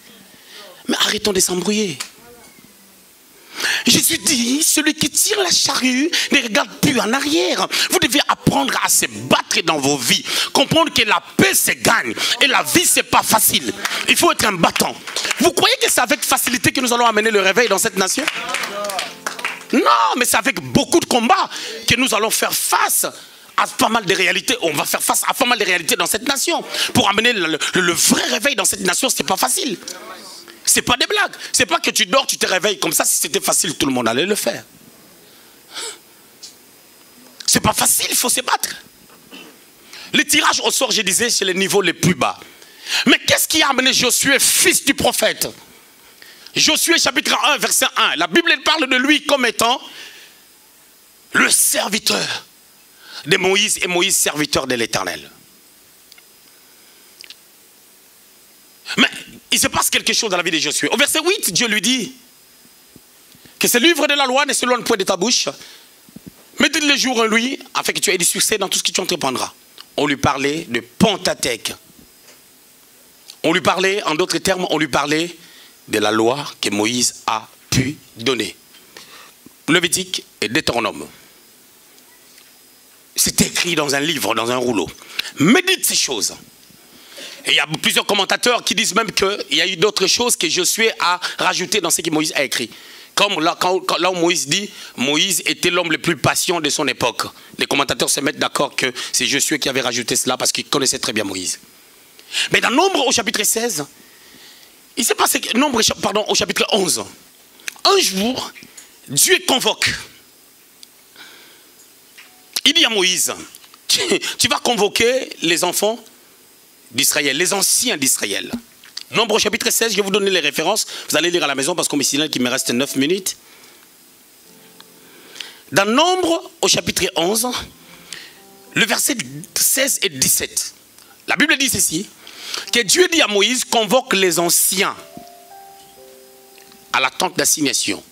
Mais arrêtons de s'embrouiller. Jésus dit, celui qui tire la charrue ne regarde plus en arrière. Vous devez apprendre à se battre dans vos vies. Comprendre que la paix se gagne. Et la vie, ce n'est pas facile. Il faut être un battant. Vous croyez que c'est avec facilité que nous allons amener le réveil dans cette nation? Non, mais c'est avec beaucoup de combats que nous allons faire face à pas mal de réalités. On va faire face à pas mal de réalités dans cette nation. Pour amener le vrai réveil dans cette nation, ce n'est pas facile. Ce n'est pas des blagues. Ce n'est pas que tu dors, tu te réveilles comme ça. Si c'était facile, tout le monde allait le faire. Ce n'est pas facile, il faut se battre. Le tirage au sort, je disais, c'est le niveau le plus bas. Mais qu'est-ce qui a amené Josué, fils du prophète? Josué chapitre 1, verset 1. La Bible parle de lui comme étant le serviteur de Moïse et Moïse serviteur de l'Éternel. Mais il se passe quelque chose dans la vie de Josué. Au verset 8, Dieu lui dit que ce livre de la loi ne s'éloigne point de ta bouche. Mets le jour en lui, afin que tu aies du succès dans tout ce que tu entreprendras. On lui parlait de Pentateuque. On lui parlait, en d'autres termes, on lui parlait de la loi que Moïse a pu donner. Lévitique et Deutéronome. C'est écrit dans un livre, dans un rouleau. Médite ces choses. Et il y a plusieurs commentateurs qui disent même qu'il y a eu d'autres choses que Josué a rajoutées dans ce que Moïse a écrit. Comme là, là où Moïse dit, Moïse était l'homme le plus patient de son époque. Les commentateurs se mettent d'accord que c'est Josué qui avait rajouté cela parce qu'il connaissait très bien Moïse. Mais dans Nombre au chapitre 16, il s'est passé, Nombre, pardon, au chapitre 11. Un jour, Dieu convoque. Il dit à Moïse, tu vas convoquer les enfants d'Israël, les anciens d'Israël. Nombre au chapitre 16, je vais vous donner les références. Vous allez lire à la maison parce qu'on me signale qu'il me reste 9 minutes. Dans Nombre au chapitre 11, le verset 16 et 17. La Bible dit ceci, que Dieu dit à Moïse, convoque les anciens à la tente d'assignation.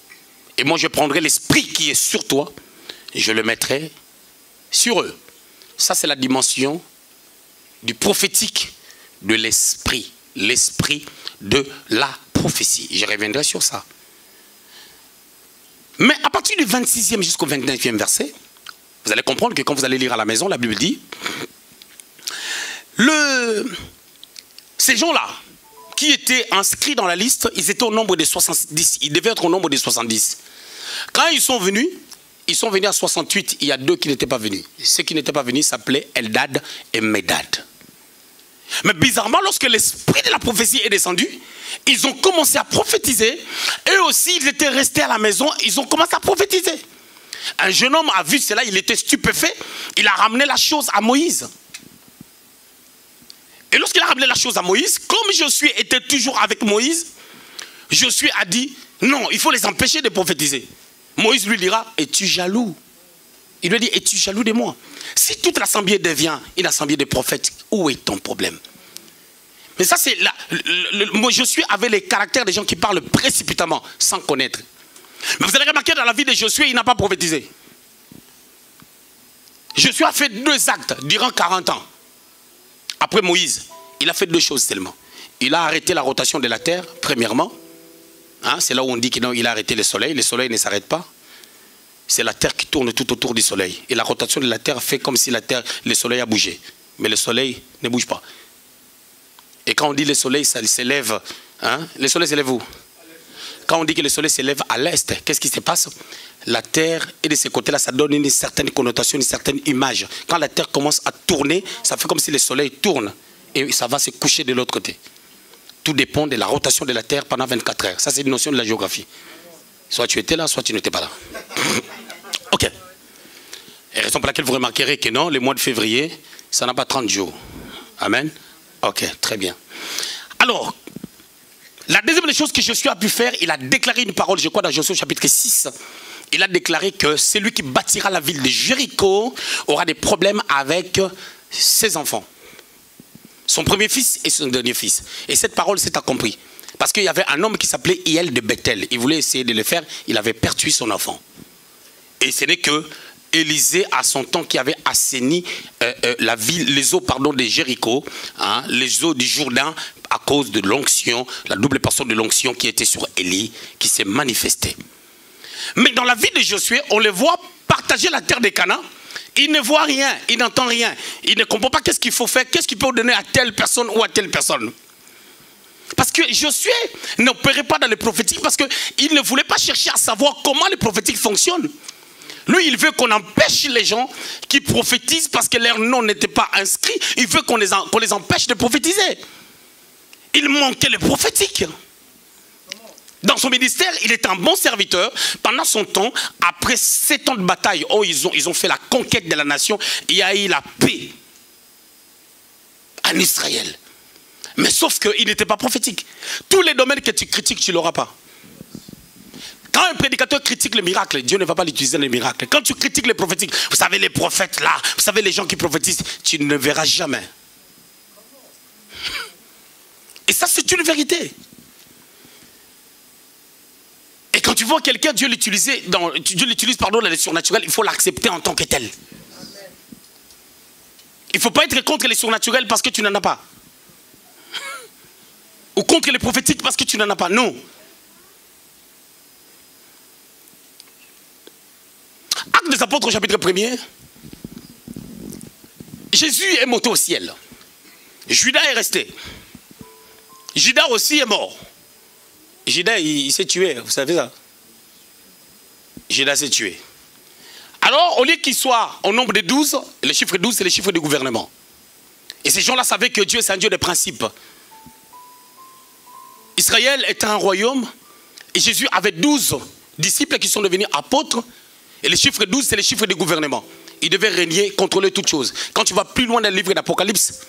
Et moi je prendrai l'esprit qui est sur toi et je le mettrai sur eux. Ça c'est la dimension du prophétique de l'esprit. L'esprit de la prophétie. Je reviendrai sur ça. Mais à partir du 26e jusqu'au 29e verset, vous allez comprendre que quand vous allez lire à la maison, la Bible dit, ces gens-là, qui étaient inscrits dans la liste, ils étaient au nombre de 70. Ils devaient être au nombre de 70. Quand ils sont venus à 68, il y a 2 qui n'étaient pas venus. Ceux qui n'étaient pas venus s'appelaient Eldad et Médad. Mais bizarrement, lorsque l'esprit de la prophétie est descendu, ils ont commencé à prophétiser. Eux aussi, ils étaient restés à la maison, ils ont commencé à prophétiser. Un jeune homme a vu cela, il était stupéfait. Il a ramené la chose à Moïse. Et lorsqu'il a ramené la chose à Moïse, comme Josué était toujours avec Moïse, Josué a dit, non, il faut les empêcher de prophétiser. Moïse lui dira, es-tu jaloux? Il lui dit, es-tu jaloux de moi? Si toute l'assemblée devient une assemblée de prophètes, où est ton problème? Mais ça, c'est moi, Josué avait les caractères des gens qui parlent précipitamment, sans connaître. Mais vous allez remarquer, dans la vie de Josué, il n'a pas prophétisé. Josué a fait 2 actes durant 40 ans. Après Moïse, il a fait 2 choses seulement. Il a arrêté la rotation de la terre, premièrement. Hein, c'est là où on dit qu'il a arrêté le soleil. Le soleil ne s'arrête pas. C'est la terre qui tourne tout autour du soleil. Et la rotation de la terre fait comme si le soleil a bougé. Mais le soleil ne bouge pas. Et quand on dit le soleil, ça s'élève. Hein, le soleil s'élève où? Quand on dit que le soleil s'élève à l'est, qu'est-ce qui se passe? La terre, et de ce côté-là, ça donne une certaine connotation, une certaine image. Quand la terre commence à tourner, ça fait comme si le soleil tourne. Et ça va se coucher de l'autre côté. Tout dépend de la rotation de la terre pendant 24 heures. Ça, c'est une notion de la géographie. Soit tu étais là, soit tu n'étais pas là. Ok. Et raison pour laquelle vous remarquerez que non, le mois de février, ça n'a pas 30 jours. Amen. Ok, très bien. Alors, la deuxième des choses que Josué a pu faire, il a déclaré une parole, je crois, dans Josué chapitre 6. Il a déclaré que celui qui bâtira la ville de Jéricho aura des problèmes avec ses enfants. Son premier fils et son dernier fils. Et cette parole s'est accomplie. Parce qu'il y avait un homme qui s'appelait Hiel de Bethel. Il voulait essayer de le faire, il avait perdu son enfant. Et ce n'est que Élisée, à son temps, qui avait assaini la ville, les eaux de Jéricho, hein, les eaux du Jourdain, à cause de l'onction, la double portion de l'onction qui était sur Élie, qui s'est manifestée. Mais dans la vie de Josué, on le voit partager la terre de Canaan. Il ne voit rien, il n'entend rien. Il ne comprend pas qu'est-ce qu'il faut faire, qu'est-ce qu'il peut donner à telle personne ou à telle personne. Parce que Josué n'opérait pas dans le prophétique parce qu'il ne voulait pas chercher à savoir comment le prophétique fonctionne. Lui, il veut qu'on empêche les gens qui prophétisent parce que leur nom n'était pas inscrit. Il veut qu'on les empêche de prophétiser. Il manquait le prophétique. Dans son ministère, il était un bon serviteur. Pendant son temps, après 7 ans de bataille, ils ont fait la conquête de la nation. Il y a eu la paix en Israël. Mais sauf qu'il n'était pas prophétique. Tous les domaines que tu critiques, tu ne l'auras pas. Quand un prédicateur critique le miracle, Dieu ne va pas l'utiliser dans le miracle. Quand tu critiques les prophétiques, vous savez les prophètes là, vous savez les gens qui prophétisent, tu ne verras jamais. Et ça c'est une vérité. Et quand tu vois quelqu'un, Dieu l'utilise dans le surnaturel, il faut l'accepter en tant que tel. Il ne faut pas être contre les surnaturels parce que tu n'en as pas. Ou contre les prophétiques parce que tu n'en as pas. Non. Actes des Apôtres, chapitre 1er. Jésus est monté au ciel. Judas est resté. Judas aussi est mort. Judas, il s'est tué, vous savez ça? Judas s'est tué. Alors, au lieu qu'il soit au nombre de 12, le chiffre 12, c'est le chiffre du gouvernement. Et ces gens-là savaient que Dieu, c'est un Dieu de principe. Israël était un royaume, et Jésus avait 12 disciples qui sont devenus apôtres, et le chiffre 12, c'est le chiffre du gouvernement. Il devait régner, contrôler toutes choses. Quand tu vas plus loin dans le livre d'Apocalypse,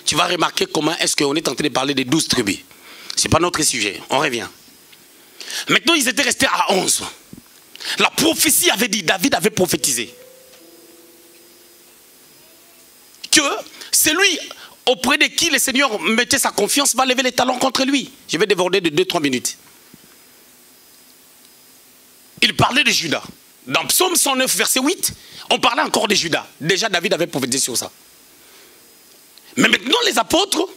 tu vas remarquer comment est-ce qu'on est en train de parler des 12 tribus. Ce n'est pas notre sujet, on revient. Maintenant, ils étaient restés à 11. La prophétie avait dit, David avait prophétisé que celui auprès de qui le Seigneur mettait sa confiance va lever les talons contre lui. Je vais déborder de 2-3 minutes. Il parlait de Judas. Dans Psaume 109, verset 8, on parlait encore de Judas. Déjà, David avait prophétisé sur ça. Mais maintenant, les apôtres,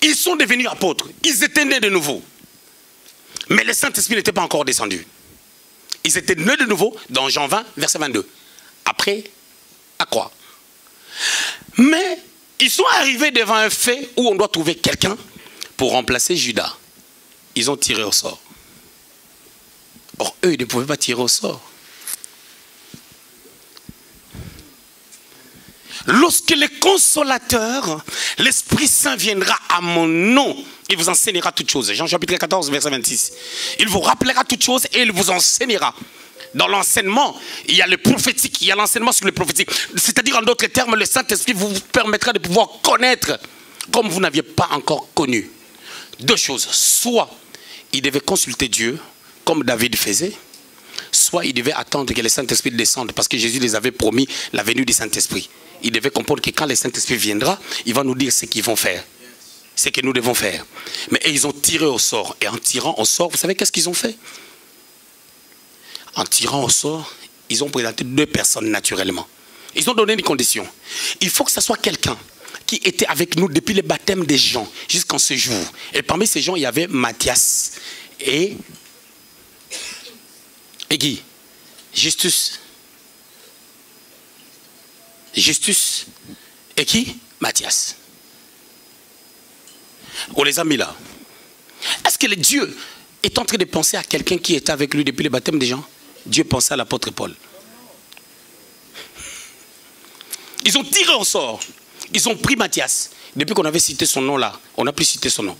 ils sont devenus apôtres. Ils étaient nés de nouveau. Mais le Saint-Esprit n'était pas encore descendu. Ils étaient nés de nouveau dans Jean 20, verset 22. Après, à quoi? Mais ils sont arrivés devant un fait où on doit trouver quelqu'un pour remplacer Judas. Ils ont tiré au sort. Or, eux, ils ne pouvaient pas tirer au sort. Lorsque le consolateur, l'Esprit Saint viendra à mon nom, il vous enseignera toutes choses. Jean chapitre 14, verset 26. Il vous rappellera toutes choses et il vous enseignera. Dans l'enseignement, il y a le prophétique, il y a l'enseignement sur le prophétique. C'est-à-dire, en d'autres termes, le Saint-Esprit vous permettra de pouvoir connaître comme vous n'aviez pas encore connu. Deux choses. Soit il devait consulter Dieu, comme David faisait, soit il devait attendre que le Saint-Esprit descende, parce que Jésus les avait promis la venue du Saint-Esprit. Il devait comprendre que quand le Saint-Esprit viendra, il va nous dire ce qu'ils vont faire. Ce que nous devons faire. Mais ils ont tiré au sort. Et en tirant au sort, vous savez qu'est-ce qu'ils ont fait? En tirant au sort, ils ont présenté deux personnes naturellement. Ils ont donné une condition. Il faut que ce soit quelqu'un qui était avec nous depuis le baptême des gens jusqu'en ce jour. Et parmi ces gens, il y avait Matthias et qui? Justus. Justus et qui? Matthias. On les a mis là. Est-ce que le Dieu est en train de penser à quelqu'un qui était avec lui depuis le baptême des gens? Dieu pensait à l'apôtre Paul. Ils ont tiré au sort. Ils ont pris Matthias. Depuis qu'on avait cité son nom là, on n'a plus cité son nom.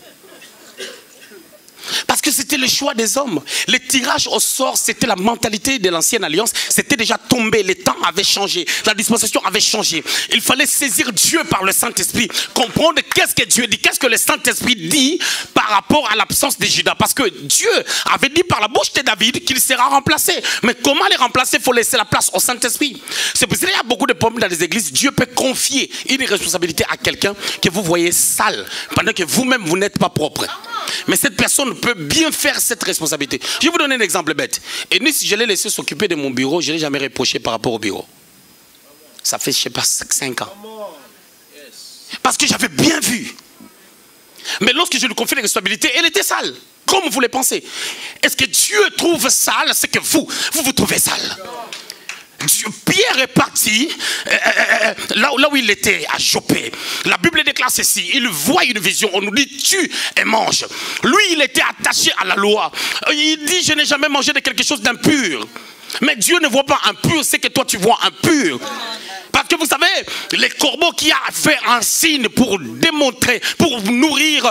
Parce que c'était le choix des hommes. Le tirage au sort, c'était la mentalité de l'ancienne alliance. C'était déjà tombé, les temps avaient changé, la dispensation avait changé. Il fallait saisir Dieu par le Saint-Esprit, comprendre qu'est-ce que Dieu dit, qu'est-ce que le Saint-Esprit dit par rapport à l'absence de Judas. Parce que Dieu avait dit par la bouche de David qu'il sera remplacé. Mais comment les remplacer? Il faut laisser la place au Saint-Esprit. C'est pour ça qu'il y a beaucoup de problèmes dans les églises. Dieu peut confier une responsabilité à quelqu'un que vous voyez sale, pendant que vous-même vous n'êtes pas propre. Mais cette personne peut bien faire cette responsabilité. Je vais vous donner un exemple bête. Et nous, si je l'ai laissé s'occuper de mon bureau, je ne l'ai jamais reproché par rapport au bureau. Ça fait, je ne sais pas, 5 ans. Parce que j'avais bien vu. Mais lorsque je lui confie les responsabilités, elle était sale. Comme vous le pensez. Est-ce que Dieu trouve sale ce que vous trouvez sale? Pierre est parti là où il était, à Joppé. La Bible déclare ceci. Il voit une vision. On nous dit tue et mange. Lui, il était attaché à la loi. Il dit je n'ai jamais mangé de quelque chose d'impur. Mais Dieu ne voit pas impur, c'est que toi tu vois impur. Parce que vous savez, les corbeaux qui a fait un signe pour démontrer, pour nourrir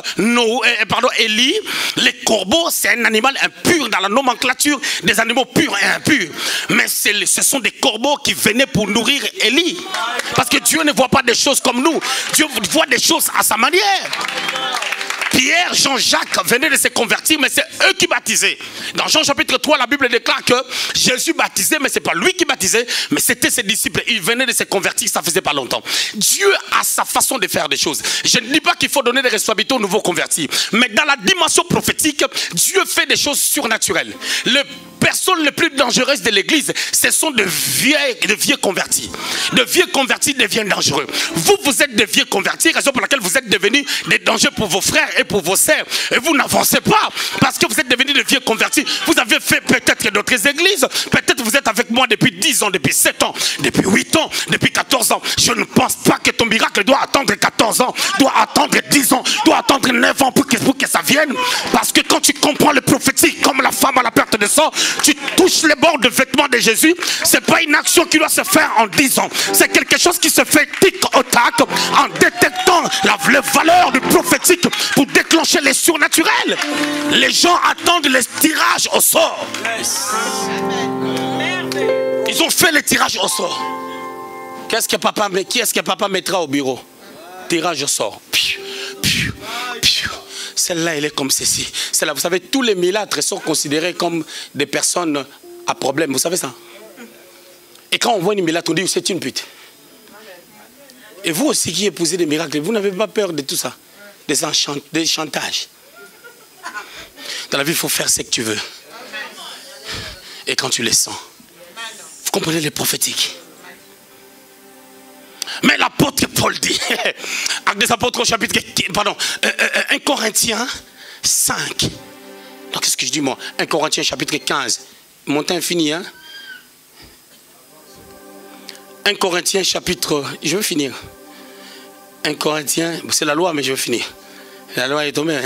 Élie, les corbeaux c'est un animal impur dans la nomenclature des animaux purs et impurs. Mais ce sont des corbeaux qui venaient pour nourrir Élie. Parce que Dieu ne voit pas des choses comme nous. Dieu voit des choses à sa manière. Pierre, Jean-Jacques venaient de se convertir, mais c'est eux qui baptisaient. Dans Jean chapitre 3, la Bible déclare que Jésus baptisait, mais ce n'est pas lui qui baptisait, mais c'était ses disciples. Ils venaient de se convertir, ça faisait pas longtemps. Dieu a sa façon de faire des choses. Je ne dis pas qu'il faut donner des responsabilités aux nouveaux convertis, mais dans la dimension prophétique, Dieu fait des choses surnaturelles. Les personnes les plus dangereuses de l'église, ce sont de vieux convertis. De vieux convertis deviennent dangereux. Vous êtes de vieux convertis, raison pour laquelle vous êtes devenus des dangers pour vos frères et pour vos sœurs. Et vous n'avancez pas parce que vous êtes devenus de vieux convertis. Vous avez fait peut-être d'autres églises. Peut-être vous êtes avec moi depuis 10 ans, depuis 7 ans, depuis 8 ans, depuis 14 ans. Je ne pense pas que ton miracle doit attendre 14 ans, doit attendre 10 ans, doit attendre 9 ans pour que ça vienne. Parce que quand tu comprends le prophétique, comme la femme à la perte de sang, tu touches les bords de vêtements de Jésus. Ce n'est pas une action qui doit se faire en 10 ans. C'est quelque chose qui se fait tic au tac en détectant la valeur du prophétique pour déclencher les surnaturels. Les gens attendent les tirages au sort. Ils ont fait les tirages au sort. Qui est-ce que papa mettra au bureau? Tirage au sort. Celle-là, elle est comme ceci. Celle-là, vous savez, tous les milâtres sont considérés comme des personnes à problème. Vous savez ça? Et quand on voit une milâtre, on dit c'est une pute. Et vous aussi qui épousez des miracles, vous n'avez pas peur de tout ça? Des chantages. Dans la vie, il faut faire ce que tu veux. Et quand tu les sens. Vous comprenez les prophétiques. Mais l'apôtre Paul dit, Actes des Apôtres au chapitre, 1 Corinthiens 5. Donc qu'est-ce que je dis moi? 1 Corinthiens chapitre 15. Mon temps est fini, hein? 1 Corinthiens chapitre, je vais finir. 1 Corinthiens, c'est la loi mais je vais finir. La loi est tombée.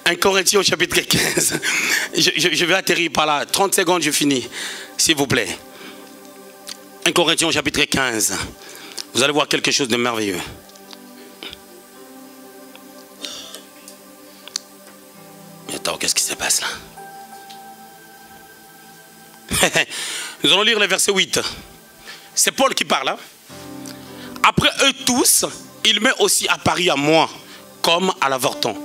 1 Corinthiens au chapitre 15. Je vais atterrir par là. 30 secondes, je finis. S'il vous plaît. 1 Corinthiens chapitre 15. Vous allez voir quelque chose de merveilleux. Mais attends, qu'est-ce qui se passe là? Nous allons lire le verset 8. C'est Paul qui parle. Hein? Après eux tous, il m'est aussi apparu à moi comme à l'avorton.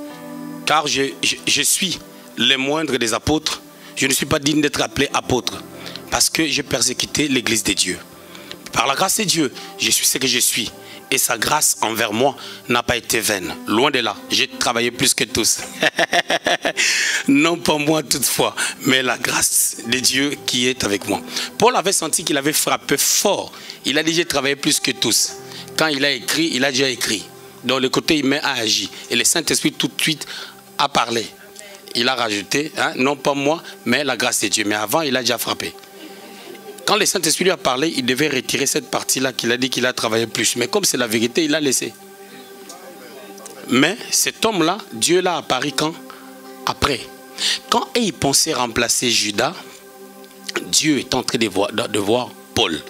Car je suis le moindre des apôtres. Je ne suis pas digne d'être appelé apôtre. Parce que j'ai persécuté l'église de Dieu. Par la grâce de Dieu, je suis ce que je suis. Et sa grâce envers moi n'a pas été vaine. Loin de là, j'ai travaillé plus que tous. Non pas moi toutefois, mais la grâce de Dieu qui est avec moi. Paul avait senti qu'il avait frappé fort. Il a dit j'ai travaillé plus que tous. Quand il a écrit, il a déjà écrit. Dans le côté humain a agi. Et le Saint-Esprit tout de suite a parlé. Il a rajouté, hein, non pas moi, mais la grâce de Dieu. Mais avant, il a déjà frappé. Quand le Saint-Esprit lui a parlé, il devait retirer cette partie-là qu'il a dit qu'il a travaillé plus. Mais comme c'est la vérité, il l'a laissé. Mais cet homme-là, Dieu l'a apparu quand? Après. Quand il pensait remplacer Judas, Dieu est en train de voir Paul.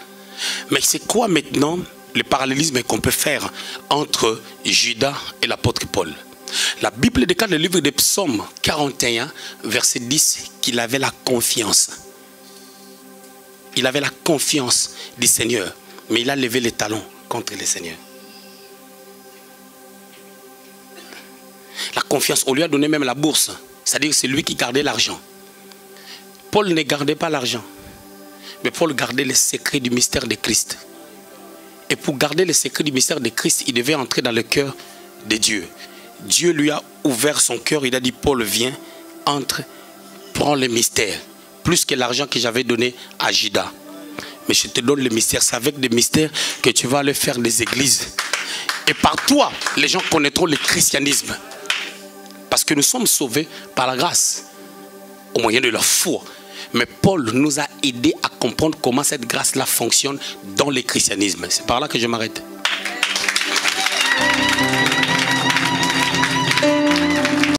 Mais c'est quoi maintenant le parallélisme qu'on peut faire entre Judas et l'apôtre Paul? La Bible déclare le livre des Psaumes 41, verset 10, qu'il avait la confiance. Il avait la confiance du Seigneur, mais il a levé les talons contre le Seigneur. La confiance, on lui a donné même la bourse. C'est-à-dire que c'est lui qui gardait l'argent. Paul ne gardait pas l'argent, mais Paul gardait les secrets du mystère de Christ. Et pour garder les secrets du mystère de Christ, il devait entrer dans le cœur de Dieu. Dieu lui a ouvert son cœur, il a dit, Paul, viens, entre, prends le mystère. Plus que l'argent que j'avais donné à Judas. Mais je te donne le mystère. C'est avec des mystères que tu vas aller faire des églises. Et par toi, les gens connaîtront le christianisme. Parce que nous sommes sauvés par la grâce. Au moyen de la foi. Mais Paul nous a aidés à comprendre comment cette grâce-là fonctionne dans le christianisme. C'est par là que je m'arrête.